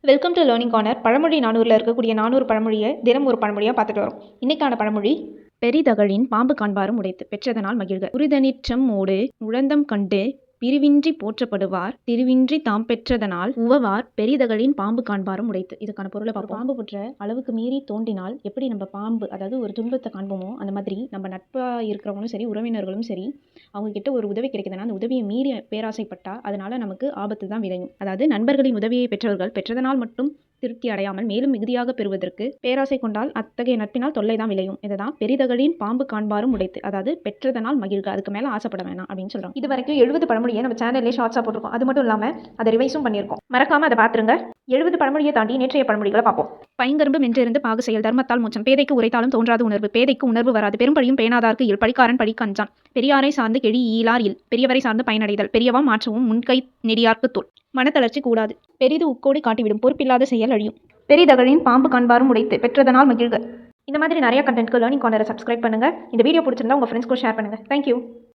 Welcome to learning corner. பழமொழி 400ல் இருக்கக்கூடிய 400 பழமொழியை தினம் ஒரு பழமொழியாக பார்த்துட்டு வரோம். இன்னைக்கான பழமொழி, பெரிதகழின் பாம்பு காண்பாரும் உடைத்து பெற்றதனால் மகிழ்க. உறுதனிற்றம் ஓடு உழந்தம் கண்டு பிரிவின்றி போற்றப்படுவார் திருவின்றி தாம் பெற்றதனால் உவவார் பெரிதகழின் பாம்பு காண்பாரும் உடைத்து. இதுக்கான பொருளை பார்ப்போம். பாம்பு புற்ற அளவுக்கு மீறி தோண்டினால் எப்படி நம்ம பாம்பு, அதாவது ஒரு துன்பத்தை காண்போமோ, அந்த மாதிரி நம்ம நட்பாக இருக்கிறவங்களும் சரி, உறவினர்களும் சரி, அவங்க கிட்ட ஒரு உதவி கிடைக்குதுன்னா அந்த உதவியை மீறி பேராசைப்பட்டா அதனால நமக்கு ஆபத்து தான் விளையும். அதாவது நண்பர்களின் உதவியை பெற்றவர்கள் பெற்றதனால் மட்டும் திருப்தி அடையாமல் மேலும் மிகுதியாக பெறுவதற்கு பேராசை கொண்டால் அத்தகைய நட்பினால் தொல்லை தான் விளையும். இதுதான் பெரிதகழின் பாம்பு காண்பாரும் உடைத்து. அதாவது பெற்றதனால் மகிழ்க, அதுக்கு மேலே ஆசைப்பட வேணாம் அப்படின்னு சொல்கிறோம். இது வரைக்கும் 70 பழமொழியை நம்ம சேனல்லே ஷார்ட்ஸாக போட்டிருக்கோம். அது மட்டும் இல்லாமல் அதை ரிவைஸும் பண்ணியிருக்கோம். மறக்காம அதை பார்த்துருங்க. 70 பழமொழியை தாண்டி நேற்றைய பழமொழிகளை பார்ப்போம். பைங்கரும்பு மென்றிருந்து பாகு செயல் தர்மத்தால் மூச்சம். பேதைக்கு உரைத்தாலும் தோன்றாத உணர்வு. பேதைக்கு உணர்வு வராது. பெரும்பழியும் பேணாதார்க்கு இல். படிக்காரன் படிக்க அஞ்சான். பெரியாரை சார்ந்து கெழி ஈலார் இல். பெரியவரை சார்ந்து பயனடைதல். பெரியவா மாற்றவும் முன்கை நெடியார்க்கு தோல். மனத்தளர்ச்சி கூடாது. பெரிது உக்கோடி காட்டிவிடும். பொறுப்பில்லாத செயல் அழியும். பெரிதகழின் பாம்பு காண்பாரும் உடைத்து பெற்றதனால் மகிழ்க. இந்த மாதிரி நிறைய கண்டென்ட்க்கு லேர்னிங் கார்னரை சப்ஸ்கிரைப் பண்ணுங்க. இந்த வீடியோ பிடிச்சிருந்தா உங்கள் ஃப்ரெண்ட்ஸ்க்கு ஷேர் பண்ணுங்க. தேங்க்யூ.